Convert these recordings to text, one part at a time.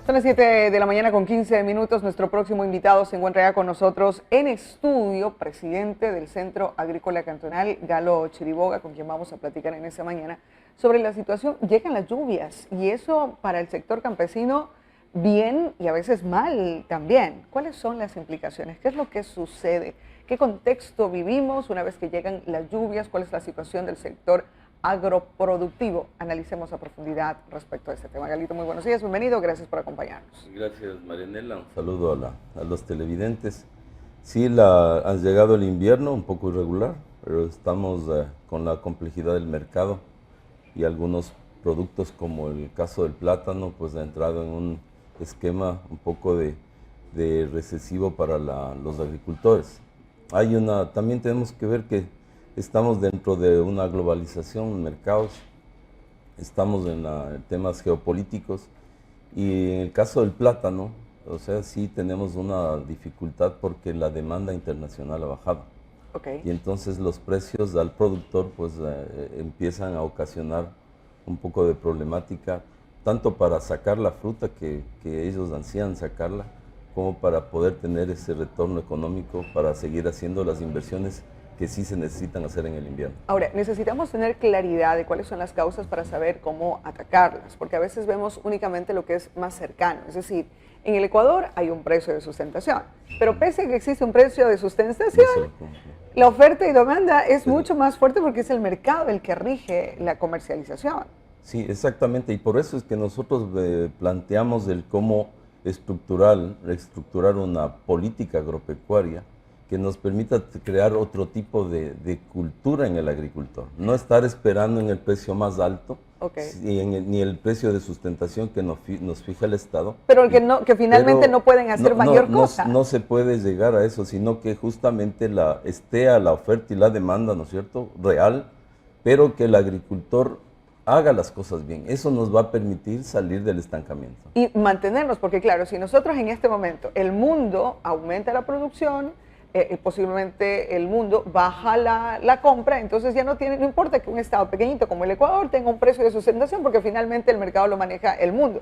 Son las 7 de la mañana con 15 minutos. Nuestro próximo invitado se encuentra ya con nosotros en estudio, presidente del Centro Agrícola Cantonal, Galo Chiriboga, con quien vamos a platicar en esta mañana sobre la situación. Llegan las lluvias y eso para el sector campesino bien y a veces mal también. ¿Cuáles son las implicaciones? ¿Qué es lo que sucede? ¿Qué contexto vivimos una vez que llegan las lluvias? ¿Cuál es la situación del sector agroproductivo? Analicemos a profundidad respecto a este tema. Galito, muy buenos días, bienvenido, gracias por acompañarnos. Gracias, Marianela, un saludo a los televidentes. Sí, ha llegado el invierno, un poco irregular, pero estamos con la complejidad del mercado y algunos productos como el caso del plátano, pues ha entrado en un esquema un poco de recesivo para los agricultores. También tenemos que ver que estamos dentro de una globalización en mercados, estamos en temas geopolíticos y en el caso del plátano, o sea, sí tenemos una dificultad porque la demanda internacional ha bajado. Okay. Y entonces los precios al productor pues empiezan a ocasionar un poco de problemática, tanto para sacar la fruta que ellos ansían sacarla, como para poder tener ese retorno económico para seguir haciendo las inversiones que sí se necesitan hacer en el invierno. Ahora, necesitamos tener claridad de cuáles son las causas para saber cómo atacarlas, porque a veces vemos únicamente lo que es más cercano. Es decir, en el Ecuador hay un precio de sustentación, pero pese a que existe un precio de sustentación, la oferta y demanda es mucho más fuerte porque es el mercado el que rige la comercialización. Sí, exactamente, y por eso es que nosotros planteamos el cómo reestructurar una política agropecuaria que nos permita crear otro tipo de cultura en el agricultor. No estar esperando en el precio más alto, ni el precio de sustentación que nos fija el Estado. Pero que finalmente no pueden hacer mayor cosa. No se puede llegar a eso, sino que justamente esté a la oferta y la demanda, ¿no es cierto?, real, pero que el agricultor haga las cosas bien. Eso nos va a permitir salir del estancamiento. Y mantenernos, porque claro, si nosotros en este momento, el mundo aumenta la producción, posiblemente el mundo baja la compra, entonces ya no importa que un estado pequeñito como el Ecuador tenga un precio de sustentación, porque finalmente el mercado lo maneja el mundo.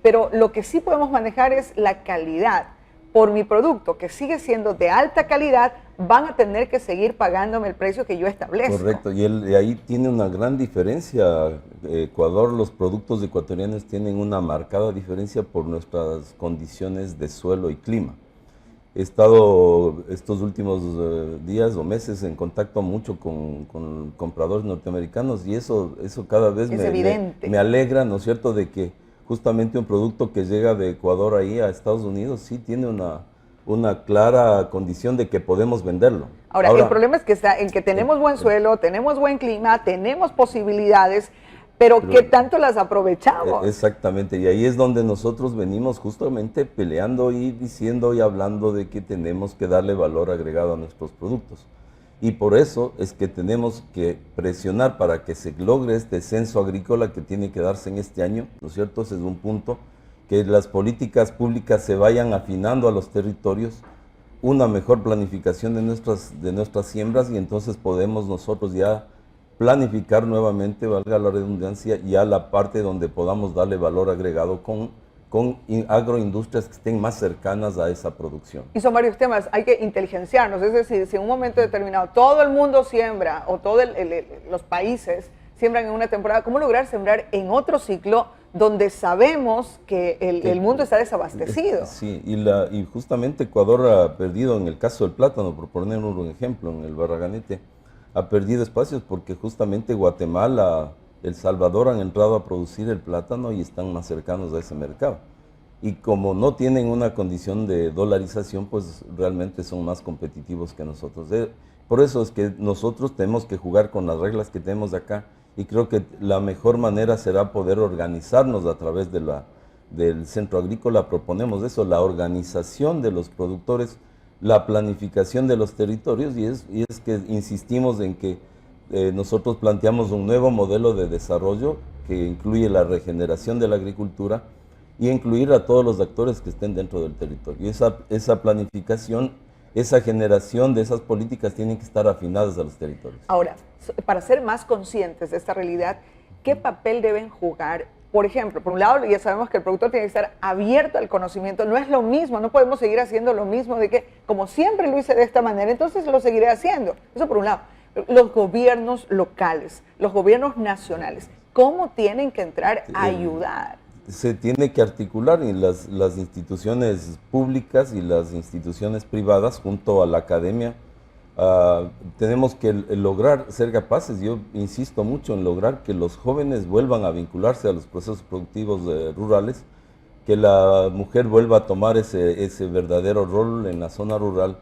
Pero lo que sí podemos manejar es la calidad. Por mi producto, que sigue siendo de alta calidad, van a tener que seguir pagándome el precio que yo establezco. Correcto, y ahí tiene una gran diferencia. Ecuador, los productos ecuatorianos tienen una marcada diferencia por nuestras condiciones de suelo y clima. He estado estos últimos días o meses en contacto mucho con compradores norteamericanos y eso cada vez me alegra, ¿no es cierto?, de que justamente un producto que llega de Ecuador ahí a Estados Unidos sí tiene una clara condición de que podemos venderlo. Ahora, el problema es que está en que tenemos buen suelo, tenemos buen clima, tenemos posibilidades, pero ¿qué tanto las aprovechamos? Exactamente, y ahí es donde nosotros venimos justamente peleando y diciendo y hablando de que tenemos que darle valor agregado a nuestros productos. Y por eso es que tenemos que presionar para que se logre este censo agrícola que tiene que darse en este año, ¿no es cierto? Ese es un punto, que las políticas públicas se vayan afinando a los territorios, una mejor planificación de nuestras siembras y entonces podemos nosotros ya planificar nuevamente, valga la redundancia, ya la parte donde podamos darle valor agregado con agroindustrias que estén más cercanas a esa producción. Y son varios temas, hay que inteligenciarnos, es decir, si en un momento determinado todo el mundo siembra o todos los países siembran en una temporada, ¿cómo lograr sembrar en otro ciclo donde sabemos que el mundo está desabastecido? Sí, y justamente Ecuador ha perdido, en el caso del plátano, por poner un ejemplo, en el Barraganete, ha perdido espacios porque justamente Guatemala, El Salvador han entrado a producir el plátano y están más cercanos a ese mercado. Y como no tienen una condición de dolarización, pues realmente son más competitivos que nosotros. Por eso es que nosotros tenemos que jugar con las reglas que tenemos de acá y creo que la mejor manera será poder organizarnos a través del centro agrícola. Proponemos eso, la organización de los productores, la planificación de los territorios y es que insistimos en que nosotros planteamos un nuevo modelo de desarrollo que incluye la regeneración de la agricultura y incluir a todos los actores que estén dentro del territorio. Y esa planificación, esa generación de esas políticas tienen que estar afinadas a los territorios. Ahora, para ser más conscientes de esta realidad, ¿qué papel deben jugar por ejemplo, por un lado ya sabemos que el productor tiene que estar abierto al conocimiento, no es lo mismo, no podemos seguir haciendo lo mismo de que como siempre lo hice de esta manera, entonces lo seguiré haciendo. Eso por un lado. Los gobiernos locales, los gobiernos nacionales, ¿cómo tienen que entrar a ayudar? Se tiene que articular en las instituciones públicas y las instituciones privadas junto a la academia. Tenemos que lograr ser capaces, yo insisto mucho en lograr que los jóvenes vuelvan a vincularse a los procesos productivos rurales, que la mujer vuelva a tomar ese verdadero rol en la zona rural,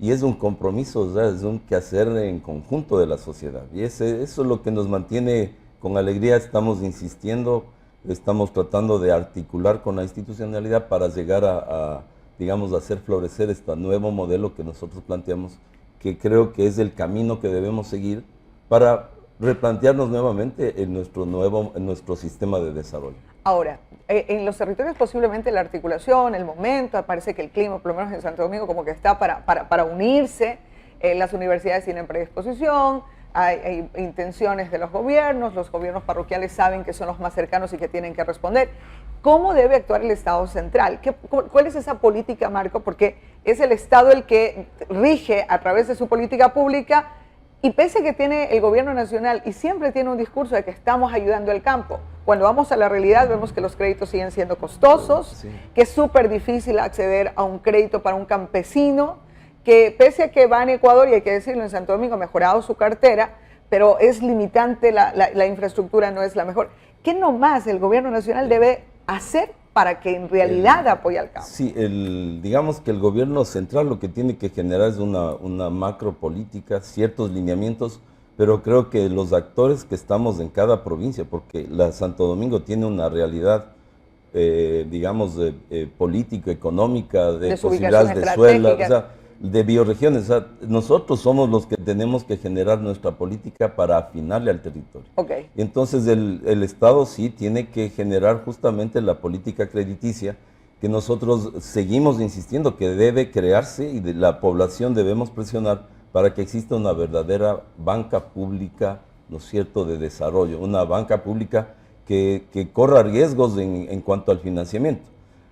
y es un compromiso, o sea, es un quehacer en conjunto de la sociedad, y eso es lo que nos mantiene con alegría. Estamos insistiendo, estamos tratando de articular con la institucionalidad para llegar digamos, a hacer florecer este nuevo modelo que nosotros planteamos, que creo que es el camino que debemos seguir para replantearnos nuevamente en nuestro sistema de desarrollo. Ahora, en los territorios posiblemente la articulación, el momento, parece que el clima, por lo menos en Santo Domingo, como que está para unirse, las universidades tienen predisposición, hay intenciones de los gobiernos parroquiales saben que son los más cercanos y que tienen que responder. ¿Cómo debe actuar el Estado central? ¿Cuál es esa política, Marco? Porque es el Estado el que rige a través de su política pública, y pese a que tiene el gobierno nacional y siempre tiene un discurso de que estamos ayudando al campo, cuando vamos a la realidad vemos que los créditos siguen siendo costosos, sí, que es súper difícil acceder a un crédito para un campesino, que pese a que va en Ecuador, y hay que decirlo, en Santo Domingo ha mejorado su cartera, pero es limitante, la infraestructura no es la mejor. ¿Qué nomás el gobierno nacional debe hacer para que en realidad apoye al campo? Sí, digamos que el gobierno central lo que tiene que generar es una macro política, ciertos lineamientos, pero creo que los actores que estamos en cada provincia, porque la Santo Domingo tiene una realidad, digamos, política, económica, de posibilidades de suelo, o sea, de bioregiones. O sea, nosotros somos los que tenemos que generar nuestra política para afinarle al territorio. Okay. Entonces el Estado sí tiene que generar justamente la política crediticia, que nosotros seguimos insistiendo que debe crearse, y de la población debemos presionar para que exista una verdadera banca pública, ¿no es cierto?, de desarrollo, una banca pública que corra riesgos en cuanto al financiamiento.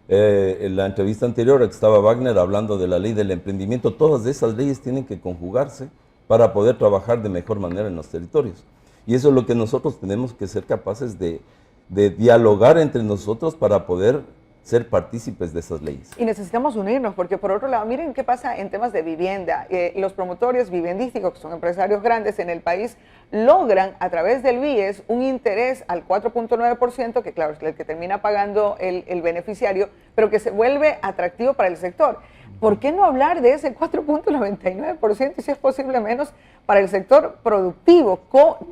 En la entrevista anterior estaba Wagner hablando de la ley del emprendimiento. Todas esas leyes tienen que conjugarse para poder trabajar de mejor manera en los territorios. Y eso es lo que nosotros tenemos que ser capaces de dialogar entre nosotros para poder ser partícipes de esas leyes. Y necesitamos unirnos, porque por otro lado, miren qué pasa en temas de vivienda. Los promotores viviendísticos, que son empresarios grandes en el país, logran a través del BIES un interés al 4.9%, que claro, es el que termina pagando el beneficiario, pero que se vuelve atractivo para el sector. ¿Por qué no hablar de ese 4.99% y si es posible menos para el sector productivo?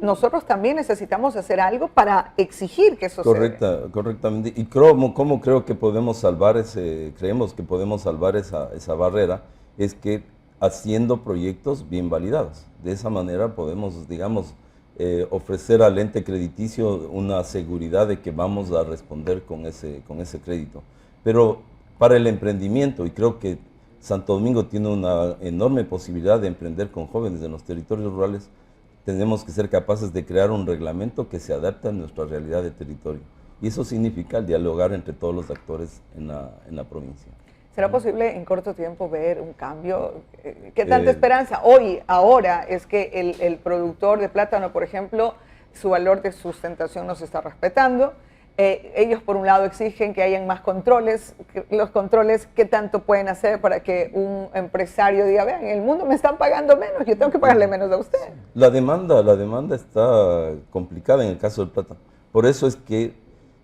Nosotros también necesitamos hacer algo para exigir que eso se dé. Correctamente. ¿Y cómo creo que podemos salvar creemos que podemos salvar esa barrera? Es que haciendo proyectos bien validados. De esa manera podemos, digamos, ofrecer al ente crediticio una seguridad de que vamos a responder con ese crédito. Pero para el emprendimiento, y creo que Santo Domingo tiene una enorme posibilidad de emprender con jóvenes en los territorios rurales, tenemos que ser capaces de crear un reglamento que se adapte a nuestra realidad de territorio. Y eso significa el dialogar entre todos los actores en la provincia. ¿Será posible en corto tiempo ver un cambio? ¿Qué tanta esperanza? Ahora es que el productor de plátano, por ejemplo, su valor de sustentación no se está respetando. Ellos por un lado exigen que hayan más controles. Los controles, ¿qué tanto pueden hacer para que un empresario diga, vean, en el mundo me están pagando menos, yo tengo que pagarle menos a usted? La demanda está complicada en el caso del plátano. Por eso es que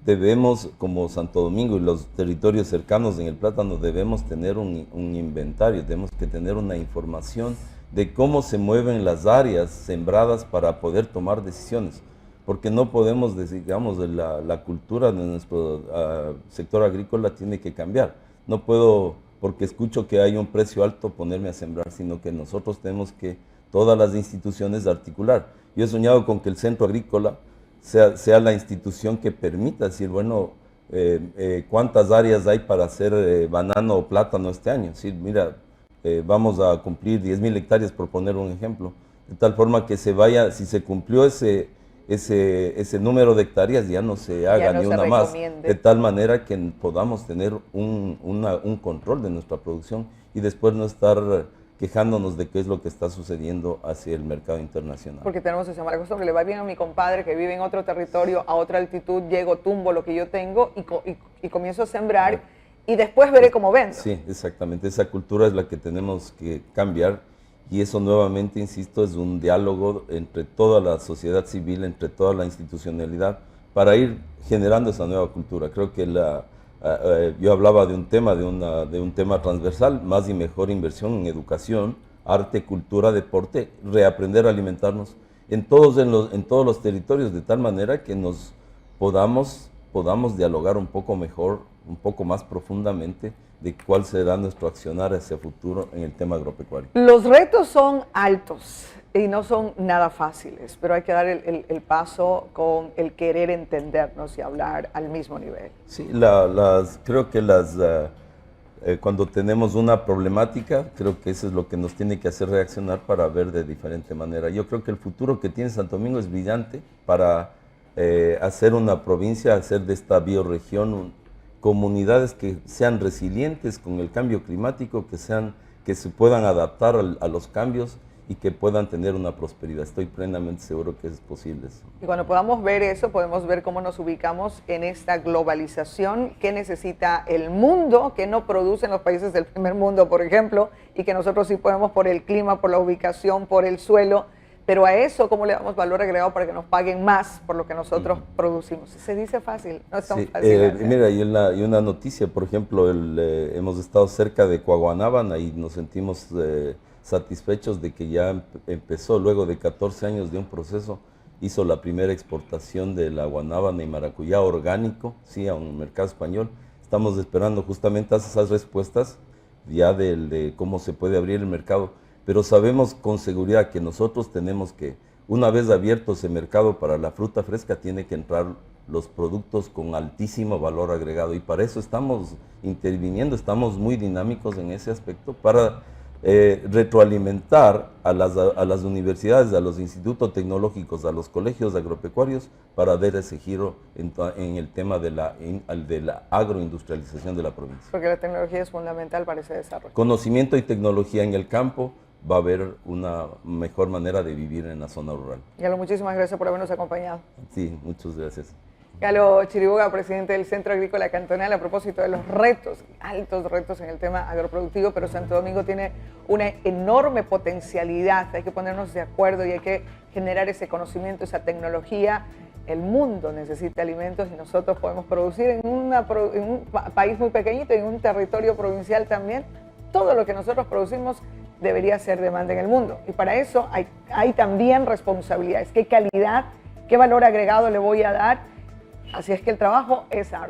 debemos, como Santo Domingo y los territorios cercanos en el plátano, debemos tener un inventario, tenemos que tener una información de cómo se mueven las áreas sembradas para poder tomar decisiones. Porque no podemos, digamos, la cultura de nuestro sector agrícola tiene que cambiar. No puedo, porque escucho que hay un precio alto, ponerme a sembrar, sino que nosotros tenemos que, todas las instituciones, articular. Yo he soñado con que el centro agrícola sea la institución que permita decir, bueno, ¿cuántas áreas hay para hacer banano o plátano este año? Sí, mira, vamos a cumplir 10.000 hectáreas, por poner un ejemplo. De tal forma que se vaya, si se cumplió ese ese número de hectáreas ya no se haga ni una más, de tal manera que podamos tener un control de nuestra producción y después no estar quejándonos de qué es lo que está sucediendo hacia el mercado internacional. Porque tenemos esa mala costumbre, le va bien a mi compadre que vive en otro territorio, a otra altitud, llego, tumbo lo que yo tengo y comienzo a sembrar y después veré cómo vendo. Sí, exactamente, esa cultura es la que tenemos que cambiar y eso nuevamente, insisto, es un diálogo entre toda la sociedad civil, entre toda la institucionalidad, para ir generando esa nueva cultura. Creo que yo hablaba de un tema transversal, más y mejor inversión en educación, arte, cultura, deporte, reaprender a alimentarnos en todos los territorios, de tal manera que nos podamos dialogar un poco mejor, un poco más profundamente de cuál será nuestro accionar hacia el futuro en el tema agropecuario. Los retos son altos y no son nada fáciles, pero hay que dar el paso con el querer entendernos y hablar al mismo nivel. Sí, creo que cuando tenemos una problemática, creo que eso es lo que nos tiene que hacer reaccionar para ver de diferente manera. Yo creo que el futuro que tiene Santo Domingo es brillante para hacer una provincia, hacer de esta bioregión comunidades que sean resilientes con el cambio climático, que se puedan adaptar a los cambios y que puedan tener una prosperidad. Estoy plenamente seguro que es posible eso. Y cuando podamos ver eso, podemos ver cómo nos ubicamos en esta globalización que necesita el mundo, que no producen los países del primer mundo, por ejemplo, y que nosotros sí podemos por el clima, por la ubicación, por el suelo. Pero a eso, ¿cómo le damos valor agregado para que nos paguen más por lo que nosotros producimos? Se dice fácil, no es tan fácil. Mira, y una noticia, por ejemplo, hemos estado cerca de Coahuanábana y nos sentimos satisfechos de que ya empezó, luego de 14 años de un proceso, hizo la primera exportación de la guanábana y maracuyá orgánico, sí, a un mercado español. Estamos esperando justamente esas respuestas ya de cómo se puede abrir el mercado. Pero sabemos con seguridad que nosotros tenemos que, una vez abierto ese mercado para la fruta fresca, tiene que entrar los productos con altísimo valor agregado y para eso estamos interviniendo, estamos muy dinámicos en ese aspecto para retroalimentar a las universidades, a los institutos tecnológicos, a los colegios agropecuarios para dar ese giro en el tema de la agroindustrialización de la provincia. Porque la tecnología es fundamental para ese desarrollo. Conocimiento y tecnología en el campo, va a haber una mejor manera de vivir en la zona rural. Galo, muchísimas gracias por habernos acompañado. Sí, muchas gracias. Galo Chiriboga, presidente del Centro Agrícola Cantonal, a propósito de los retos, altos retos en el tema agroproductivo, pero Santo Domingo tiene una enorme potencialidad, hay que ponernos de acuerdo y hay que generar ese conocimiento, esa tecnología. El mundo necesita alimentos y nosotros podemos producir en un país muy pequeñito y en un territorio provincial también. Todo lo que nosotros producimos debería ser demanda en el mundo. Y para eso hay también responsabilidades. ¿Qué calidad, qué valor agregado le voy a dar? Así es que el trabajo es arduo.